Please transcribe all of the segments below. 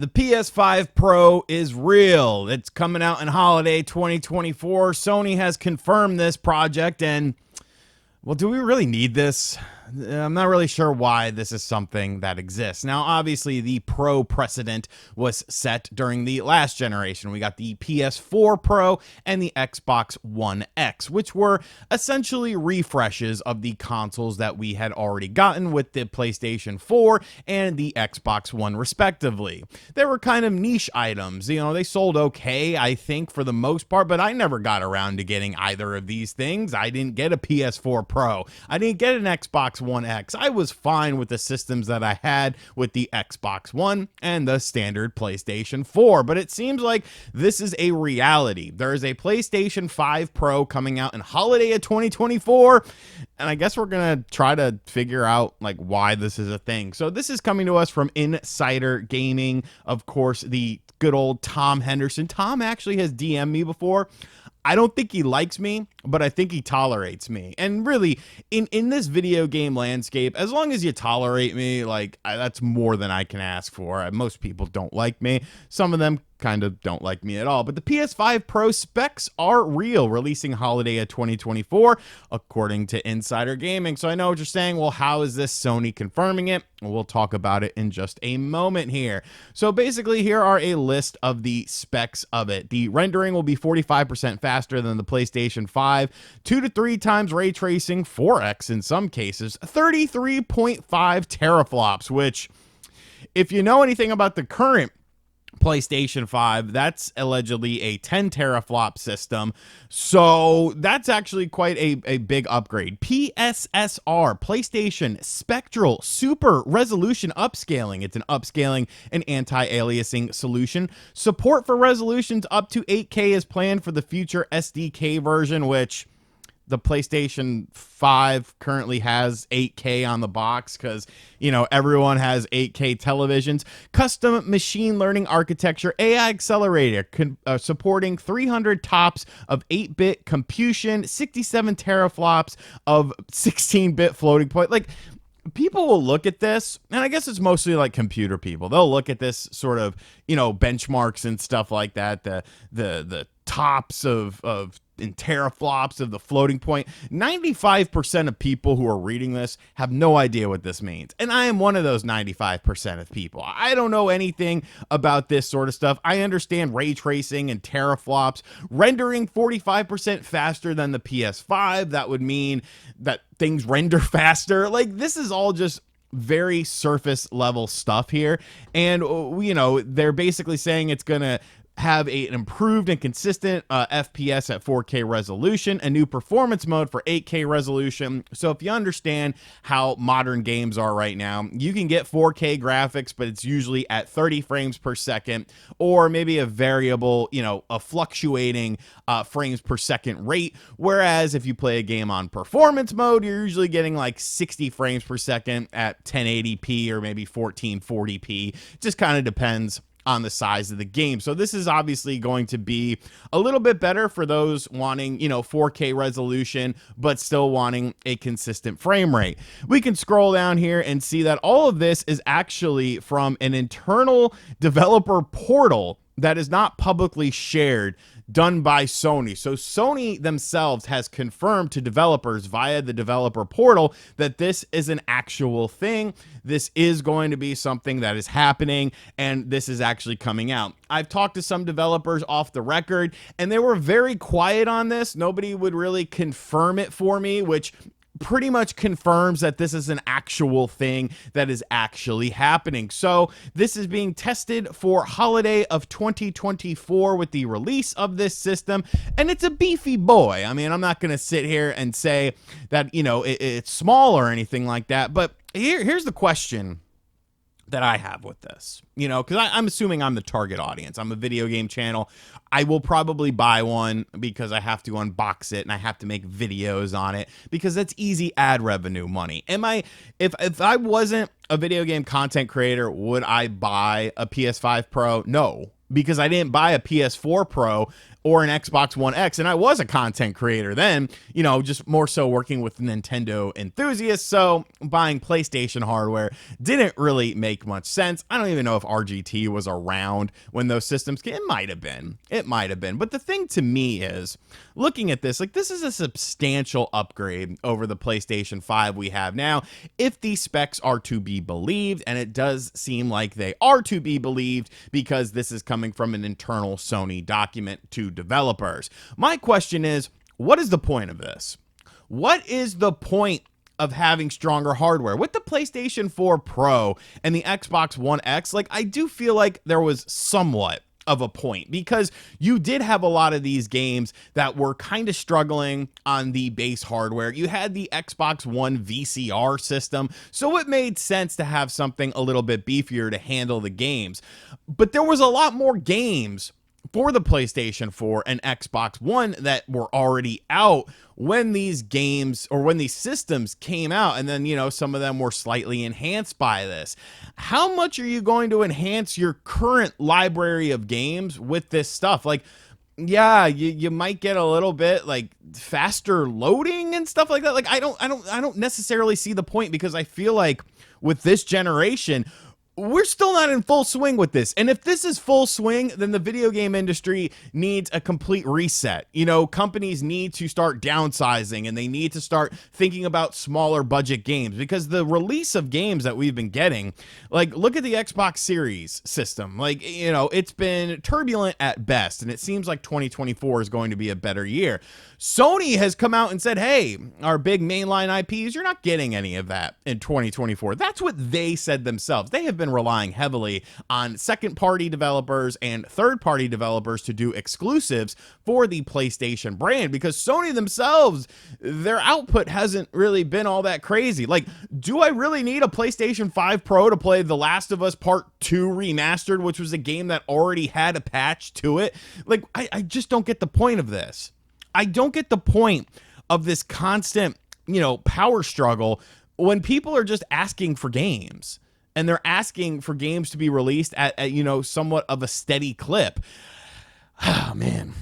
The PS5 Pro is real. It's coming out in holiday 2024. Sony has confirmed this project, and well, do we really need this? I'm not really sure why this is something that exists. Now, obviously, the Pro precedent was set during the last generation. We got the PS4 Pro and the Xbox One X, which were essentially refreshes of the consoles that we had already gotten with the PlayStation 4 and the Xbox One, respectively. They were kind of niche items. You know, they sold okay, I think, for the most part, but I never got around to getting either of these things. I didn't get a PS4 Pro. I didn't get an Xbox One X. I was fine with the systems that I had with the Xbox One and the standard PlayStation 4, but it seems like this is a reality. There is a PlayStation 5 Pro coming out in holiday of 2024, and I guess we're gonna try to figure out like why this is a thing. So this is coming to us from Insider Gaming, of course, the good old Tom Henderson. Tom actually has DM'd me before. I don't think he likes me, but I think he tolerates me. And really, in this video game landscape, as long as you tolerate me, like, that's more than I can ask for. Most people don't like me. Some of them kind of don't like me at all. But the PS5 Pro specs are real, releasing holiday of 2024, according to Insider Gaming. So I know what you're saying. Well, how is this Sony confirming it? We'll talk about it in just a moment here. So basically, here are a list of the specs of it. The rendering will be 45% faster than the PlayStation 5, 2 to 3 times ray tracing, 4x in some cases, 33.5 teraflops, which, if you know anything about the current PlayStation 5, that's allegedly a 10 teraflop system, so that's actually quite a big upgrade. PSSR, PlayStation Spectral Super Resolution Upscaling. It's an upscaling and anti-aliasing solution. Support for resolutions up to 8K is planned for the future SDK version, which the PlayStation 5 currently has 8K on the box because, you know, everyone has 8K televisions. Custom machine learning architecture, AI accelerator, supporting 300 tops of 8-bit computation, 67 teraflops of 16-bit floating point. Like, people will look at this, and I guess it's mostly like computer people. They'll look at this sort of, you know, benchmarks and stuff like that, the tops of in teraflops of the floating point. 95% of people who are reading this have no idea what this means. And I am one of those 95% of people. I don't know anything about this sort of stuff. I understand ray tracing and teraflops. Rendering 45% faster than the PS5. That would mean that things render faster. Like, this is all just very surface level stuff here. And, you know, they're basically saying it's going to have an improved and consistent FPS at 4K resolution, a new performance mode for 8K resolution. So if you understand how modern games are right now, you can get 4K graphics, but it's usually at 30 frames per second, or maybe a variable, you know, a fluctuating frames per second rate. Whereas if you play a game on performance mode, you're usually getting like 60 frames per second at 1080p or maybe 1440p. Just kind of depends on the size of the game. So this is obviously going to be a little bit better for those wanting, you know, 4K resolution, but still wanting a consistent frame rate. We can scroll down here and see that all of this is actually from an internal developer portal that is not publicly shared, done by Sony. So Sony themselves has confirmed to developers via the developer portal that this is an actual thing. This is going to be something that is happening, and this is actually coming out. I've talked to some developers off the record, and they were very quiet on this. Nobody would really confirm it for me, which pretty much confirms that this is an actual thing that is actually happening. So this is being tested for holiday of 2024 with the release of this system, and it's a beefy boy. I mean, I'm not going to sit here and say that, you know, it's small or anything like that, but here's the question that I have with this, you know, because I'm assuming I'm the target audience. I'm a video game channel. I will probably buy one because I have to unbox it and I have to make videos on it because that's easy ad revenue money. If I wasn't a video game content creator, would I buy a PS5 Pro? No, because I didn't buy a PS4 Pro or an Xbox One X. And I was a content creator then, you know, just more so working with Nintendo enthusiasts. So buying PlayStation hardware didn't really make much sense. I don't even know if RGT was around when those systems came. It might have been. It might have been. But the thing to me is, looking at this, like, this is a substantial upgrade over the PlayStation 5 we have now, if these specs are to be believed, and it does seem like they are to be believed because this is coming from an internal Sony document to developers. My question is, what is the point of this? What is the point of having stronger hardware? With the PlayStation 4 Pro and the Xbox One X, like, I do feel like there was somewhat of a point, because you did have a lot of these games that were kind of struggling on the base hardware. You had the Xbox One VCR system, so it made sense to have something a little bit beefier to handle the games. But there was a lot more games for the PlayStation 4 and Xbox One that were already out when these games, or when these systems came out, and then, you know, some of them were slightly enhanced by this. How much are you going to enhance your current library of games with this stuff? Like, yeah, you might get a little bit like faster loading and stuff like that. Like, I don't necessarily see the point, because I feel like with this generation, we're still not in full swing with this. And if this is full swing, then the video game industry needs a complete reset. You know, companies need to start downsizing, and they need to start thinking about smaller budget games, because the release of games that we've been getting, like, look at the Xbox Series system. Like, you know, it's been turbulent at best, and it seems like 2024 is going to be a better year. Sony has come out and said, hey, our big mainline IPs, you're not getting any of that in 2024. That's what they said themselves. They have been relying heavily on second-party developers and third-party developers to do exclusives for the PlayStation brand, because Sony themselves, their output hasn't really been all that crazy. Like, do I really need a PlayStation 5 Pro to play The Last of Us Part 2 Remastered, which was a game that already had a patch to it? Like, I just don't get the point of this. I don't get the point of this constant, you know, power struggle when people are just asking for games, and they're asking for games to be released at you know, somewhat of a steady clip. Oh, man.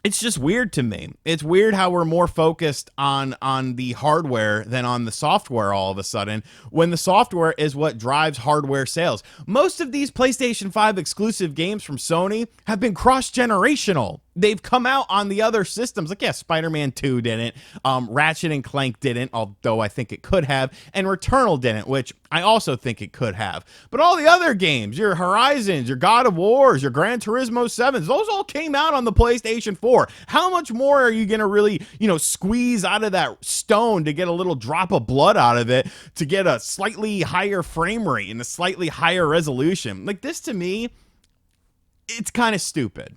It's just weird to me. It's weird how we're more focused on the hardware than on the software all of a sudden, when the software is what drives hardware sales. Most of these PlayStation 5 exclusive games from Sony have been cross-generational. They've come out on the other systems. Like, yeah, Spider-Man 2 didn't. Ratchet and Clank didn't, although I think it could have. And Returnal didn't, which I also think it could have. But all the other games, your Horizons, your God of Wars, your Gran Turismo 7s, those all came out on the PlayStation 4. How much more are you going to really, you know, squeeze out of that stone to get a little drop of blood out of it, to get a slightly higher frame rate and a slightly higher resolution? Like, this, to me, it's kind of stupid.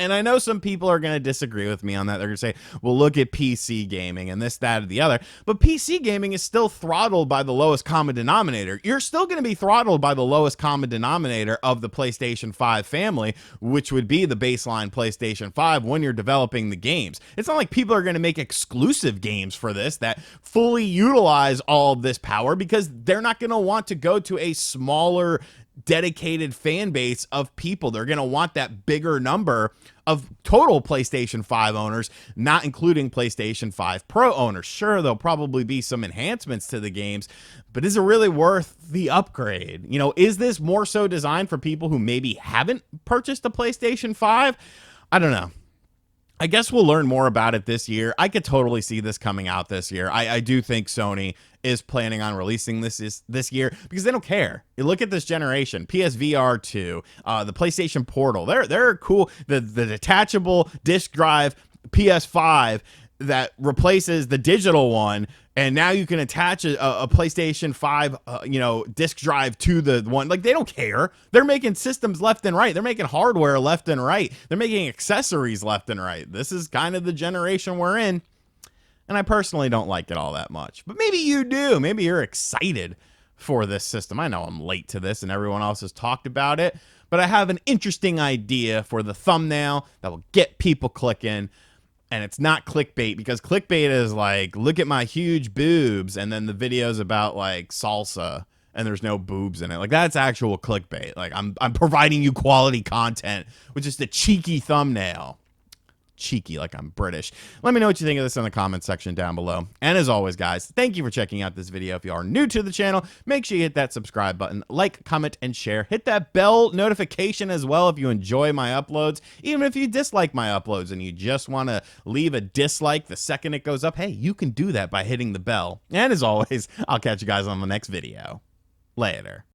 And I know some people are going to disagree with me on that. They're going to say, well, look at PC gaming and this, that, or the other. But PC gaming is still throttled by the lowest common denominator. You're still going to be throttled by the lowest common denominator of the PlayStation 5 family, which would be the baseline PlayStation 5 when you're developing the games. It's not like people are going to make exclusive games for this that fully utilize all of this power, because they're not going to want to go to a smaller dedicated fan base of people. They're going to want that bigger number of total PlayStation 5 owners, not including PlayStation 5 Pro owners. Sure, there'll probably be some enhancements to the games, but is it really worth the upgrade? You know, is this more so designed for people who maybe haven't purchased a PlayStation 5? I don't know. I guess we'll learn more about it this year. I could totally see this coming out this year. I do think Sony is planning on releasing this year, because they don't care. You look at this generation, PSVR 2, the PlayStation Portal. They're cool. The detachable disc drive PS5 that replaces the digital one, and now you can attach a PlayStation 5 disc drive to the one. Like, they don't care. They're making systems left and right. They're making hardware left and right. They're making accessories left and right. This is kind of the generation we're in, and I personally don't like it all that much. But maybe you do. Maybe you're excited for this system. I know I'm late to this and everyone else has talked about it, but I have an interesting idea for the thumbnail that will get people clicking. And it's not clickbait, because clickbait is like, look at my huge boobs, and then the video's about like salsa and there's no boobs in it. Like, that's actual clickbait. Like, I'm providing you quality content with just a cheeky thumbnail. cheeky like I'm British. Let me know what you think of this in the comment section down below. And as always, guys, thank you for checking out this video. If you are new to the channel, make sure you hit that subscribe button, like, comment, and share. Hit that bell notification as well if you enjoy my uploads. Even if you dislike my uploads and you just want to leave a dislike the second it goes up, hey, you can do that by hitting the bell. And as always, I'll catch you guys on the next video. Later.